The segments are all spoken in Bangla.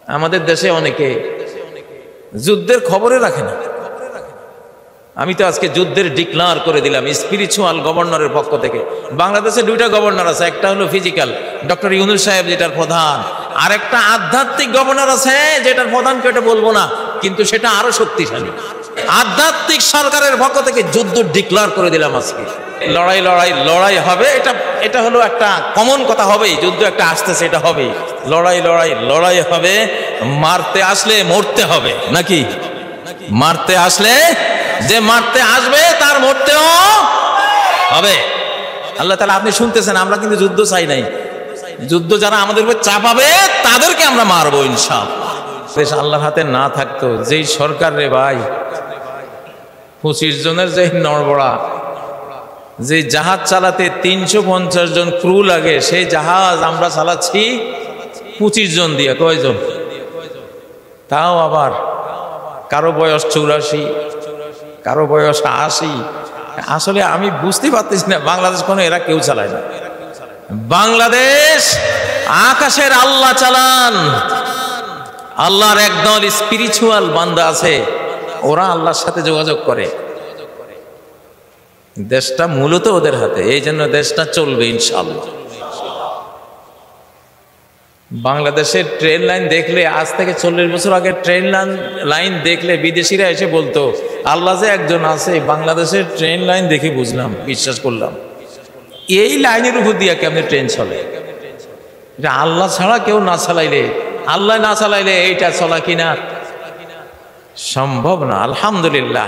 আমাদের দেশে অনেকে যুদ্ধের খবরে রাখে না। আমি তো আজকে যুদ্ধের ডিক্লার করে দিলাম স্পিরিচুয়াল গভর্নরের পক্ষ থেকে। বাংলাদেশে দুইটা গভর্নর আছে, একটা হলো ফিজিক্যাল ডক্টর ইউনূস সাহেব যেটার প্রধান, আর একটা আধ্যাত্মিক গভর্নর আছে যেটার প্রধান কেটে বলবো না, কিন্তু সেটা আরো শক্তিশালী। আধ্যাত্মিক সরকারের পক্ষ থেকে যুদ্ধ ডিক্লার করে দিলাম আজকে। লড়াই লড়াই লড়াই হবে, এটা হলো একটা কমন কথা, হবে যুদ্ধ একটা আসতেছে, এটা হবে। লড়াই লড়াই লড়াই হবে, মারতে আসলে মরতে হবে নাকি? মারতে আসলে যে মারতে আসবে তার মরতেও হবে। আল্লাহ তাআলা আপনি শুনতেছেন, আমরা কিন্তু যুদ্ধ চাই নাই। যুদ্ধ যারা আমাদের উপর চাপাবে তাদেরকে আমরা মারবো ইনশাআল্লাহ। দেশ আল্লাহর হাতে না থাকতো, যেই সরকার রে ভাই 25 জনের যে নড়বড়া, যে জাহাজ চালাতে 350 জন ক্রু লাগে, সেই জাহাজ আমরা চালাচ্ছি 25 জন দিয়ে। কয়জন? তাও আবার কারো বয়স 84, কারো বয়স 80। আসলে আমি বুঝতে পারতেছি না বাংলাদেশ কোনো এরা কেউ চালায় না। বাংলাদেশ আকাশের আল্লাহ চালান। আল্লাহর একদল স্পিরিচুয়াল বান্দা আছে, ওরা আল্লাহর সাথে যোগাযোগ করে। দেশটা মূলত ওদের হাতে, এই জন্য দেশটা চলবে ইনশাআল্লাহ। বাংলাদেশের ট্রেন লাইন দেখলে, আজ থেকে 40 বছর আগে ট্রেন লাইন দেখলে বিদেশিরা এসে বলতো আল্লাহ যে একজন আছে। বাংলাদেশের ট্রেন লাইন দেখে বুঝলাম, বিশ্বাস করলাম, এই লাইনের উপর দিয়ে কেমন ট্রেন চলে। এটা আল্লাহ ছাড়া কেউ না চালাইলে, আল্লাহ না চালাইলে এইটা চলা কিনা সম্ভব না। আলহামদুলিল্লাহ,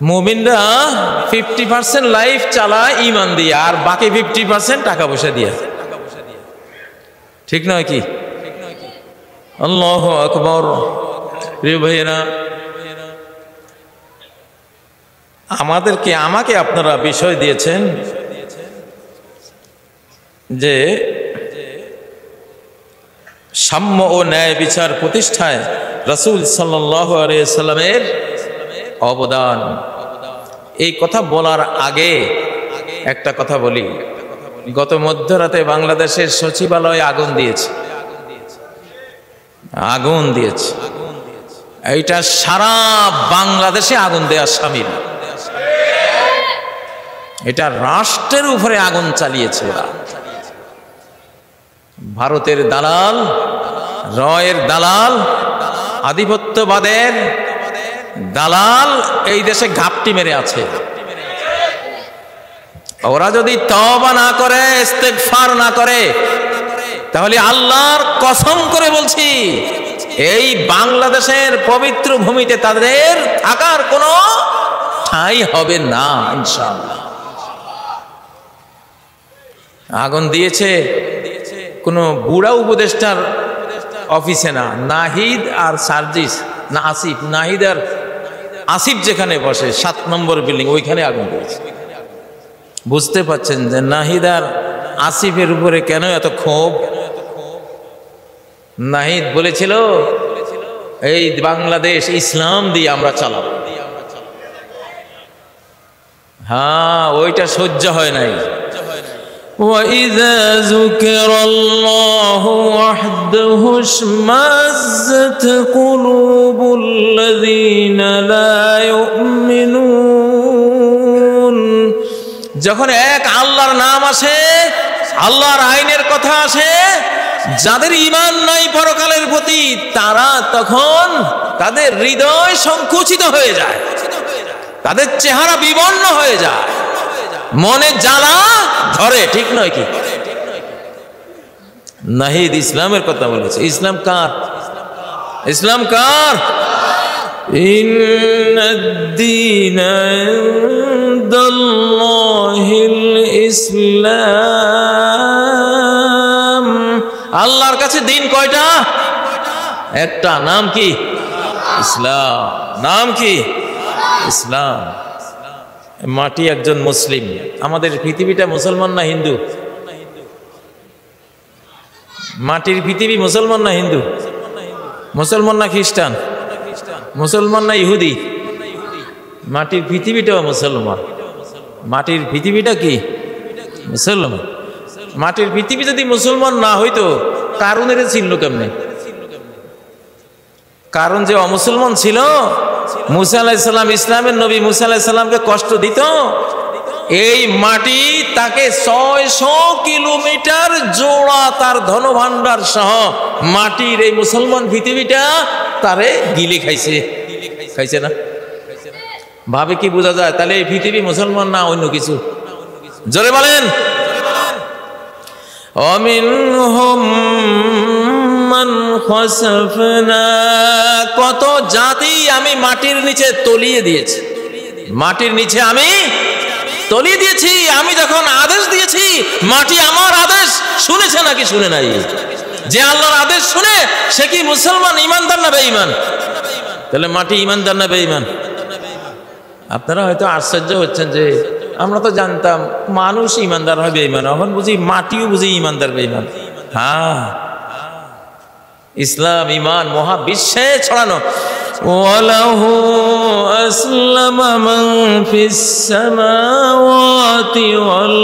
মুমিনরা 50% লাইফ চালায় ইমান দিয়ে, আর বাকি 50% টাকা পয়সা দিয়ে। ঠিক নয় কি? আল্লাহু আকবার। প্রিয় ভাইয়েরা, আমাকে আপনারা বিষয় দিয়েছেন যে সাম্য ও ন্যায় বিচার প্রতিষ্ঠায় রাসূল সাল্লাল্লাহু আলাইহি ওয়াসাল্লামের অবদান। এই কথা বলার আগে একটা কথা বলি। গত মধ্যরাতে বাংলাদেশের সচিবালয়ে আগুন দিয়েছে। এইটা সারা বাংলাদেশে আগুন দেওয়ার শামিল। এটা রাষ্ট্রের উপরে আগুন চালিয়েছে ওরা। ভারতের দালাল, রয়ের দালাল, আধিপত্যবাদের দালাল এই দেশে ঘাপটি মেরে আছে। ওরা যদি তওবা না করে, ইস্তেগফার না করে, তাহলে আল্লাহর কসম করে বলছি এই বাংলাদেশের পবিত্র ভূমিতে তাদের থাকার কোনো ঠাঁই হবে না ইনশাআল্লাহ। আগুন দিয়েছে কোনো বুড়া উপদেষ্টার অফিসে না, নাহিদ আর সার্জিস না আসিফ, নাহিদ আর আসিফ যেখানে বসে 7 নম্বর বিল্ডিং, ওইখানে আগুন দিয়েছে। বুঝতে পারছেন যে নাহিদ আর আসিফের উপরে কেন এত ক্ষোভ? নাহিদ বলেছিল এই বাংলাদেশ ইসলাম দিয়ে আমরা চালাবো। হ্যাঁ, ওইটা সহ্য হয় নাই। وَإِذَا ذُكِرَ اللَّهُ وَحْدَهُ اشْمَأَزَّتْ قُلُوبُ الَّذِينَ لَا يُؤْمِنُونَ। যখন এক আল্লাহর নাম আসে, আল্লাহর আইনের কথা আসে, যাদের ঈমান নাই পরকালের প্রতি, তারা তখন তাদের হৃদয় সংকুচিত হয়ে যায়, তাদের চেহারা বিবর্ণ হয়ে যায়, মনে জ্বালা ধরে। ঠিক নয় কি? নাহিদ ইসলামের কথা বলেছে। ইসলাম কার? ইসলাম কার? ইন্নাদ-দীনা ইনদাল্লাহিল ইসলাম। আল্লাহর কাছে দিন কয়টা? একটা। নাম কি? ইসলাম। নাম কি? ইসলাম। মাটি একজন মুসলিম। আমাদের পৃথিবীটা মুসলমান না হিন্দু? মাটির পৃথিবী মুসলমান না হিন্দু? মুসলমান না খ্রিস্টান? মুসলমান না ইহুদি? মাটির পৃথিবীটাও মুসলমান। মাটির পৃথিবীটা কি? মুসলমান। মাটির পৃথিবী যদি মুসলমান না হইতো কারুনের চিনল কেমনে? কারণ যে অমুসলমান ছিল, মুসা আলাইহিস সালাম ইসলামের নবী মুসা আলাইহিস সালামকে কষ্ট দিত, এই মাটি তাকে 600 কিলোমিটার জোড়া তার ধনভাণ্ডার সহ মাটির এই মুসলমান পৃথিবীটা তারে গিলে খাইছে। খাইছে না? ভাবে কি বোঝা যায়? তাহলে এই পৃথিবী মুসলমান না অন্য কিছু? জোরে বলেন। অমিনহুম মান খাসাফনা, কত জাতি আমি মাটির নিচে তলিয়ে দিয়েছি, মাটির নিচে আমি তলিয়ে দিয়েছি। আমি যখন আদেশ দিয়েছি, মাটি আমার আদেশ শুনেছে নাকি শুনে নাই? যে আল্লাহর আদেশ শুনে সে কি মুসলমান, ইমানদার না বেঈমান? তাহলে মাটি ইমানদার না বেঈমান? আপনারা হয়তো আশ্চর্য হচ্ছেন যে আমরা তো জানতাম মানুষ ইমানদার হয় বেঈমান, এখন বুঝি মাটিও বুঝি ইমানদার বেঈমান। হ্যাঁ, ইসলাম ইমান মহাবিশ্বে ছড়ানো। ওয়ালাহু আসলামা মান ফিস সামাওয়াতি ওয়াল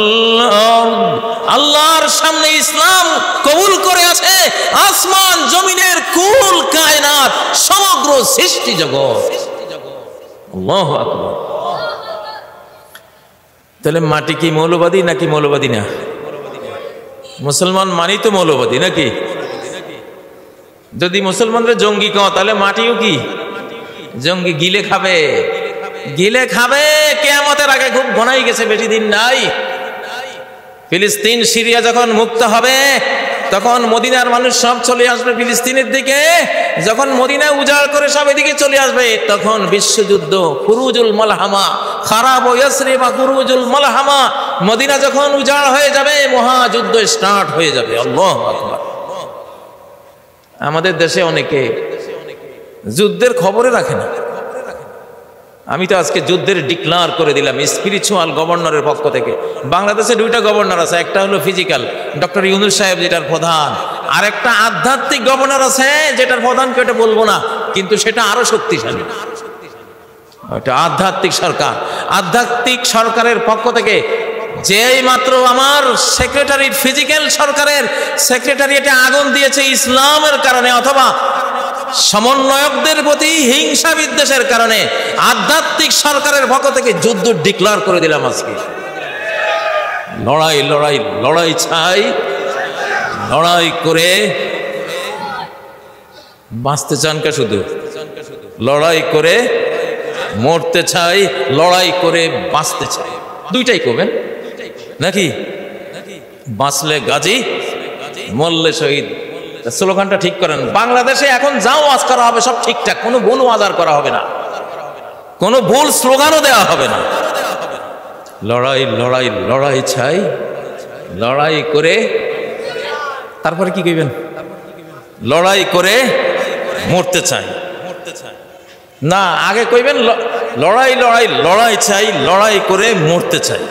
আরদ, আল্লাহর সামনে ইসলাম কবুল করে আছে আসমান জমিনের কুল কায়নাত, সমগ্র সৃষ্টি জগৎ। আল্লাহু আকবার। তাহলে মাটি কি মৌলবাদী নাকি মৌলবাদী না? মুসলমান মানি তো মৌলবাদী নাকি? যদি মুসলমানরা জঙ্গি কও, তাহলে মাটিও কি জঙ্গি? গিলে খাবে, গিলে খাবে। কিয়ামতের আগে খুব ঘনাই গেছে, বেশি দিন নাই। ফিলিস্তিন সিরিয়া যখন মুক্ত হবে, তখন মদিনার মানুষ সব চলে আসবে ফিলিস্তিনের দিকে। যখন মদিনা উজাড় করে সব এদিকে চলে আসবে, তখন বিশ্বযুদ্ধ খুরুজুল মালহামা, খারাব ইয়াসরিবা খুরুজুল মালহামা, মদিনা যখন উজাড় হয়ে যাবে, মহাযুদ্ধ স্টার্ট হয়ে যাবে। আল্লাহু আকবার। আমাদের দেশে অনেকে যুদ্ধের খবরে রাখে না। আমি তো আজকে যুদ্ধের ডিক্লার করে দিলাম স্পিরিচুয়াল গভর্নরের পক্ষ থেকে। বাংলাদেশে 2টা গভর্নর আছে, একটা হলো ফিজিক্যাল ডক্টর ইউনূস সাহেব যেটার প্রধান, আর একটা আধ্যাত্মিক গভর্নর আছে যেটার প্রধান কেটে বলবো না, কিন্তু সেটা আরো শক্তিশালী। ওটা আধ্যাত্মিক সরকার। আধ্যাত্মিক সরকারের পক্ষ থেকে যেই মাত্র আমার সেক্রেটারি ফিজিক্যাল সরকারের সেক্রেটারিয়েটে আগুন দিয়েছে ইসলামের কারণে অথবা সমন্বয়কদের প্রতি হিংসা বিদ্বেষের কারণে, আধ্যাত্মিক সরকারের পক্ষ থেকে যুদ্ধ ডিক্লার করে দিলাম আজকে। লড়াই লড়াই লড়াই চাই, লড়াই করে বাঁচতে চান কে? শুধু লড়াই করে মরতে চাই, লড়াই করে বাঁচতে চাই, দুইটাই করবেন নাকি? বাঁচলে গাজী, মরলে শহীদ। স্লোগানটা ঠিক করেন। বাংলাদেশে এখন যাও ওয়াজ করা হবে সব ঠিকঠাক, কোনো ভুল ওয়াজ করা হবে না, কোনো ভুল স্লোগানও দেওয়া হবে না। লড়াই লড়াই লড়াই চাই, লড়াই করে তারপরে কি কইবেন? লড়াই করে মরতে চাই না, আগে কইবেন লড়াই লড়াই লড়াই চাই, লড়াই করে মরতে চাই।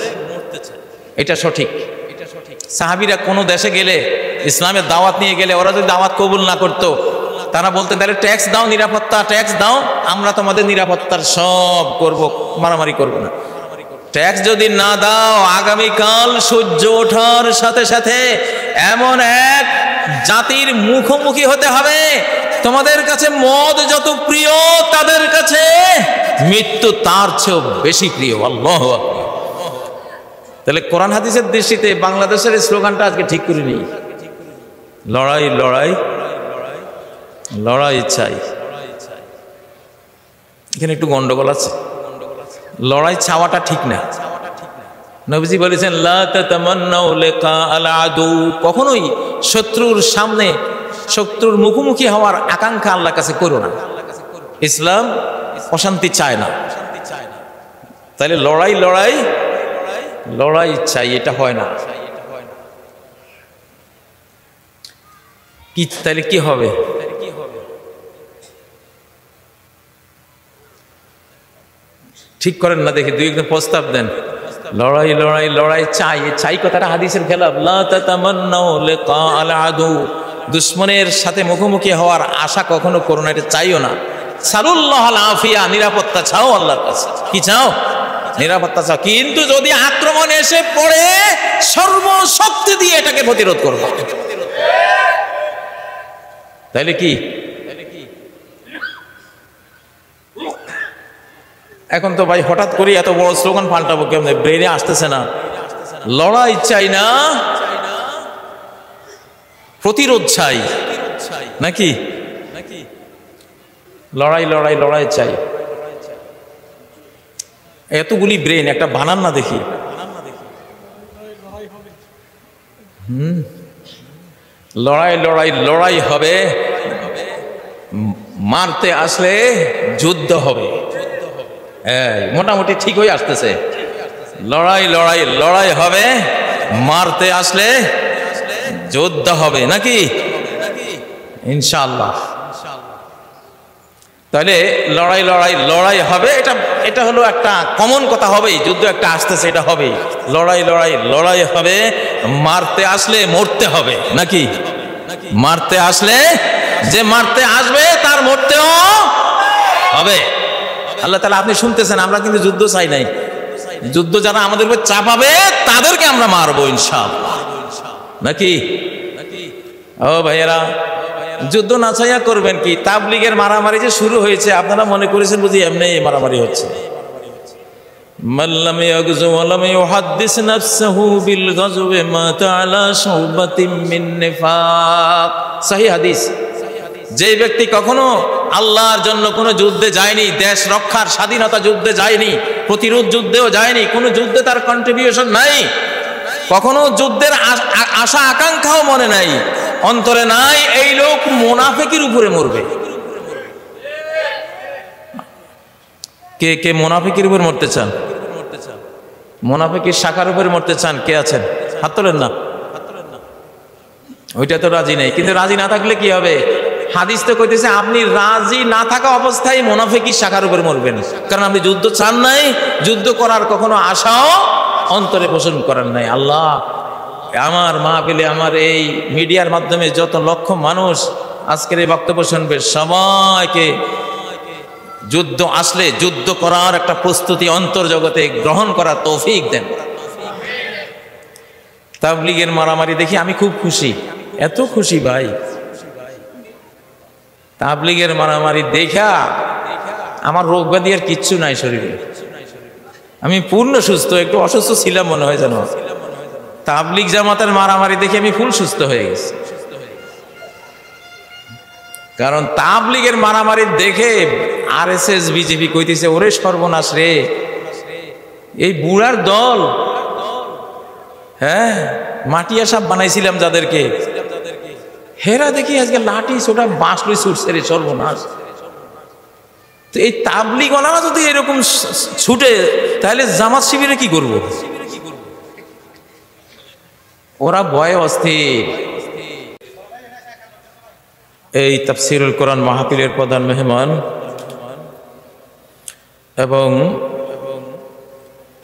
এটা সঠিক। সাহাবীরা কোনো দেশে গেলে, ইসলামের দাওয়াত নিয়ে গেলে, ওরা যদি দাওয়াত কবুল না করতো, তারা বলতেন তাহলে ট্যাক্স দাও, নিরাপত্তা ট্যাক্স দাও, আমরা তোমাদের নিরাপত্তার সব করব, মারামারি করব না। ট্যাক্স যদি না দাও, আগামীকাল সূর্য ওঠার সাথে সাথে এমন এক জাতির মুখোমুখি হতে হবে, তোমাদের কাছে মদ যত প্রিয়, তাদের কাছে মৃত্যু তার চেয়েও বেশি প্রিয়। আল্লাহু আকবার। তাহলে কোরআন হাদিসের দৃষ্টিতে বাংলাদেশের স্লোগানটা আজকে ঠিক করে নিই। লড়াই লড়াই লড়াই চাই। এখানে একটু গন্ডগোল আছে। লড়াই চাওয়াটা ঠিক না। নবীজি বলেছেন লা তাতামান্নাউ লিকা আল আদু, কখনোই শত্রুর সামনে, শত্রুর মুখোমুখি হওয়ার আকাঙ্ক্ষা আল্লাহর কাছে করো না। ইসলাম অশান্তি চায় না। তাহলে লড়াই লড়াই লড়াই চাই, এটা হয় না। কি তাহলে কি হবে? ঠিক করেন না, দেখি দুই একজন প্রস্তাব দেন। লড়াই লড়াই লড়াই চাই, চাই কথাটা হাদিসের খেলাফ। লা তাতামান্নাউ লিকা আল আদু, দুশমনের সাথে মুখোমুখি হওয়ার আশা কখনো করো না, এটা চাইও না। সালুল্লাহুল আফিয়া, নিরাপত্তা চাও আল্লাহর কাছে। কি চাও? নিরাপত্তা চাও। কিন্তু যদি আক্রমণ এসে পড়ে, সর্বশক্তি দিয়ে এটাকে প্রতিরোধ করবো। তাইলে কি এখন তো ভাই হঠাৎ করে এত বড় স্লোগান পাল্টাবো কেমনে, ব্রেনে আসতেছে না। লড়াই চাই না, প্রতিরোধ চাই নাকি? লড়াই লড়াই লড়াই চাই। এতগুলি ব্রেন, একটা বানান না দেখি। লড়াই লড়াই লড়াই হবে, মারতে আসলে যুদ্ধ হবে। মোটামুটি ঠিক হয়ে আসতেছে। লড়াই লড়াই লড়াই হবে, মারতে আসলে যুদ্ধ হবে নাকি? ইনশাআল্লাহ। তাহলে লড়াই লড়াই লড়াই হবে, এটা হলো একটা কমন কথা হবেই। যুদ্ধ একটা আসতেছে, এটা হবেই। লড়াই লড়াই লড়াই হবে, মারতে আসলে মরতে হবে নাকি? মারতে আসলে, যে মারতে আসবে তার মরতেও হবে। আল্লাহ তাআলা, আপনি শুনতেছেন, আমরা কিন্তু যুদ্ধ চাই নাই। যুদ্ধ যারা আমাদের উপর চাপাবে তাদেরকে আমরা মারবো ইনশাআল্লাহ নাকি? ও ভাইয়েরা, যুদ্ধ না চাইয়া করবেন কি? তাবলীগের মারামারি যে শুরু হয়েছে, আপনারা মনে করেছেন বুঝি এমনি মারামারি হচ্ছে? মাল্লাম ইয়াগজু ওয়া লাম ইউহাদ্দিস নাফসাহু বিল গাজওয়ি মাতা আলা শাওবাতিন মিন নিফাক। সহিহ হাদিস। যে ব্যক্তি কখনো আল্লাহর জন্য কোনো যুদ্ধে যায়নি, দেশ রক্ষার স্বাধীনতা যুদ্ধে যায়নি, প্রতিরোধ যুদ্ধেও যায়নি, কোনো যুদ্ধে তার কন্ট্রিবিউশন নাই, কখনো যুদ্ধের আশা আকাঙ্ক্ষাও মনে নাই, অন্তরে নাই, এই লোক মুনাফিকের উপরে মরবে। কে কে মুনাফিকের উপর মরতে চান? মুনাফিকের শাখার উপরে মরতে চান? কে আছেন? হাত তোলেন না। ওইটা তো রাজি নেই। কিন্তু রাজি না থাকলে কি হবে? হাদিস তো কইতেছে আপনি রাজি না থাকা অবস্থায় মুনাফিকের শাখার উপরে মরবেন, কারণ আপনি যুদ্ধ চান নাই, যুদ্ধ করার কখনো আশাও অন্তরে পোষণ করেন নাই। আল্লাহ, আমার মাহফিলে, আমার এই মিডিয়ার মাধ্যমে যত লক্ষ মানুষ আজকের এই বক্তব্য শুনবে, সবাইকে যুদ্ধ আসলে যুদ্ধ করার একটা প্রস্তুতি অন্তর্জগতে গ্রহণ করার তৌফিক দেন। তাবলীগের মারামারি দেখি আমি খুব খুশি, এত খুশি ভাই। তাবলীগের মারামারি দেখা আমার রোগ ব্যাধি আর কিচ্ছু নাই শরীরে, আমি পূর্ণ সুস্থ। একটু অসুস্থ ছিলাম মনে হয় যেন, তাবলীগ জামাতের মারামারি দেখে আমি ফুল সুস্থ হয়ে গেছি। কারণ তাবলীগের মারামারি দেখে আরএসএস বিজেপি কইতেছে, ওরে সর্বনাশ রে, এই বুড়ার দল, হ্যাঁ মাটিয়া সাপ বানাইছিলাম যাদেরকে, হেরা দেখি আজকে লাঠি ছোটা বাঁশ লই ছুটছে রে, সর্বনাশ। তো এই তাবলীগ ওনারা যদি এরকম ছুটে, তাহলে জামাত শিবিরে কি করব? ওরা ভয়ে অস্থির। এই তাফসীরুল কোরআন মাহফিলের প্রধান মেহমান এবং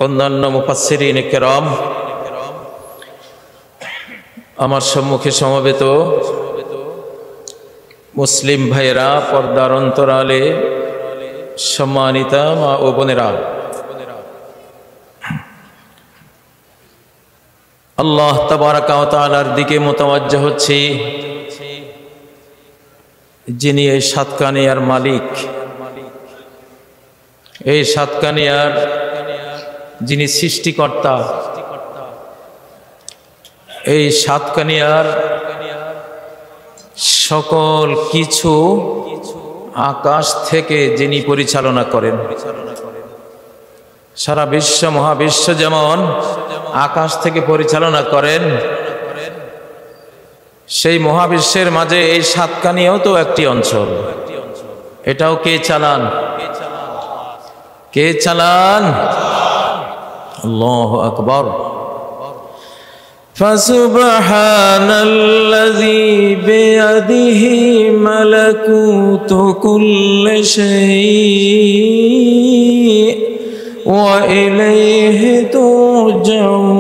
অন্যান্য মুফাসসিরিন কিরাম, আমার সম্মুখে সমবেত মুসলিম ভাইয়েরা, পর্দার অন্তরালে সম্মানিতা মা ও বোনেরা, আল্লাহ তাবারাকা ওয়া তাআলার দিকে মুতাওয়াজ্জহ হচ্ছি, যিনি এই সাতকানিয়ার মালিক, এই সাতকানিয়ার যিনি সৃষ্টিকর্তা, এই সাতকানিয়ার সকল কিছু আকাশ থেকে যিনি পরিচালনা করেন। সারা বিশ্ব মহাবিশ্ব যেমন আকাশ থেকে পরিচালনা করেন, সেই মহাবিশ্বের মাঝে এই সাতকানিয়াও তো একটি অঞ্চল। এটাও কে চালান? কে চালান? আল্লাহু আকবার। ফাসুবহানাল্লাযী বিয়াদিহি মালাকুতু কুল্লি শাইইন ওয়া ইলাইহি তুরজাউন।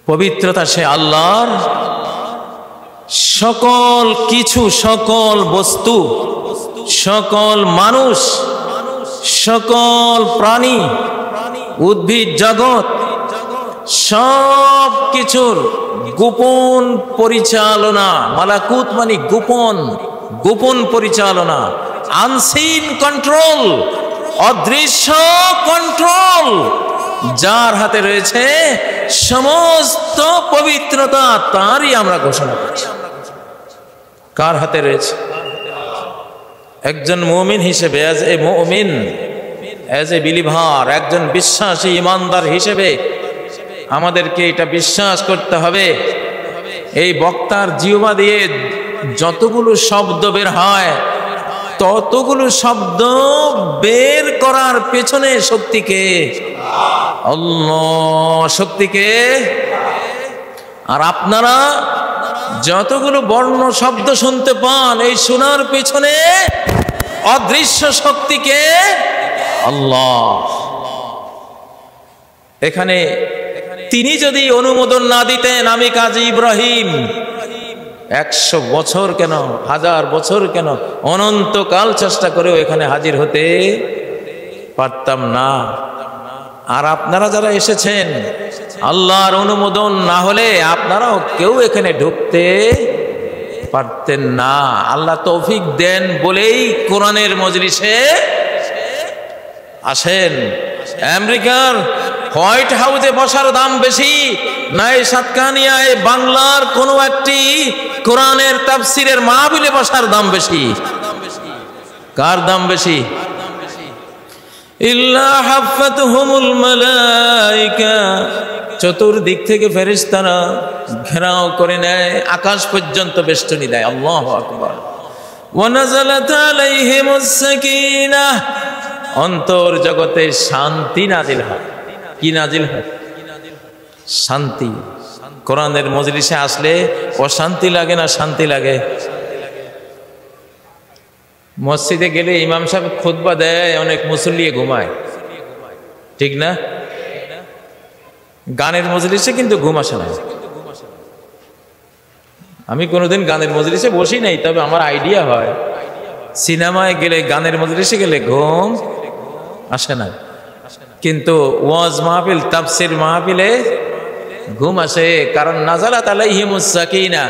পবিত্রতা সে আল্লাহর, সকল কিছু, সকল বস্তু, সকল মানুষ, সকল প্রাণী, উদ্ভিদ জগৎ, সব কিছুর গোপন পরিচালনা, মালাকুত মানে গোপন, গোপন পরিচালনা, আনসিন কন্ট্রোল, অদৃশ্য কন্ট্রোল, যার হাতে রয়েছে সমস্ত পবিত্রতা, তারই আমরা ঘোষণা করছি। কার হাতে রয়েছে? একজন মুমিন হিসেবে, অ্যাজ এ মুমিন, অ্যাজ এ বিলিভার, একজন বিশ্বাসী ইমানদার হিসেবে আমাদেরকে এটা বিশ্বাস করতে হবে, এই বক্তার জিহ্বা দিয়ে যতগুলো শব্দ বের হয়, ততগুলো শব্দ বের করার পেছনে শক্তিকে আল্লাহ, শক্তিকে। আর আপনারা যতগুলো বর্ণ শব্দ শুনতে পান, এই শোনার পেছনে অদৃশ্য শক্তিকে আল্লাহ। এখানে তিনি যদি অনুমোদন না দিতেন, আমি কাজী ইব্রাহিম 100 বছর কেন, 1000 বছর কেন, অনন্তকাল চেষ্টা করেও এখানে হাজির হতে পারতাম না। আর আপনারা যারা এসেছেন, আল্লাহর অনুমোদন না হলে আপনারাও কেউ এখানে ঢুকতে পারতেন না। আল্লাহ তৌফিক দেন বলেই কোরআনের মজলিসে আসেন। আমেরিকার হোয়াইট হাউসে বসার দাম বেশি না এই সাতকানিয়ায় বাংলার কোনো একটি কোরআনের তাফসিরের মাহফিলে বসার দাম বেশি? কার দাম বেশি? ইল্লা হাফাতহুমুল মালায়েকা, চতুর্দিক থেকে ফেরেশতারা ঘেরাও করে নেয়, আকাশ পর্যন্ত বেষ্টনী দেয়। আল্লাহু আকবার। ওয়া নাযালাত আলাইহিমুস সাকিনাহ, অন্তর জগতে শান্তি নাজিল হয়। কি নাজিল হয়? শান্তি। কোরআনের মজলিসে আসলে অশান্তি লাগে না শান্তি লাগে? মসজিদে গেলে ইমাম সাহেব খুতবা দেয়, অনেক মুসল্লি ঘুমায়, ঠিক না? গানের মজলিসে কিন্তু ঘুম আসে না। আমি কোনোদিন গানের মজলিসে বসি নাই, তবে আমার আইডিয়া হয় সিনেমায় গেলে, গানের মজলিসে গেলে ঘুম আসে না, কিন্তু ওয়াজ মাহফিল, তাফসীর মাহফিলে ঘুম আসে। কারণ নাযালাত আলাইহিমুস সাকিনা,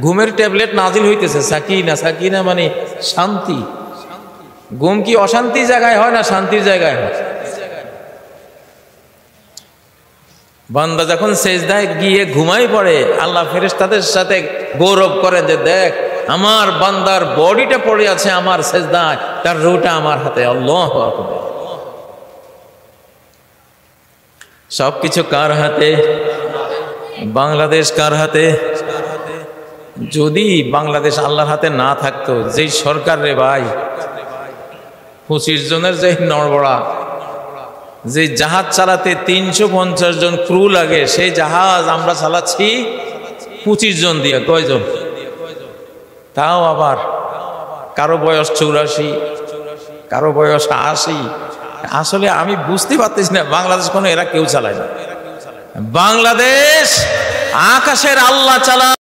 ঘুমের ট্যাবলেট নাজিল হইতেছে। সাকিনা, সাকিনা মানে শান্তি। ঘুম কি অশান্তি জায়গায় হয় না শান্তির জায়গায় হয়? বান্দা যখন সেজদায় গিয়ে ঘুমাই পড়ে, আল্লাহ ফেরেশতাদের সাথে গৌরব করেন যে দেখ আমার বান্দার বডিটা পড়ে আছে আমার সেজদায়, তার রূহটা আমার হাতে। আল্লাহু আকবার। সবকিছু কার হাতে? বাংলাদেশ কার হাতে? যদি বাংলাদেশ আল্লাহর হাতে না থাকতো, যেই সরকার রে ভাই, 25 জনের যে নড়বড়া, যে জাহাজ চালাতে 350 জন ক্রু লাগে, সেই জাহাজ আমরা চালাচ্ছি 25 জন দিয়ে। কয়জন? তাও আবার কারো বয়স 84, কারো বয়স 80। আসলে আমি বুঝতে পারতেছি না বাংলাদেশ কোনো এরা কেউ চালায় না। বাংলাদেশ আকাশের আল্লাহ চালায়।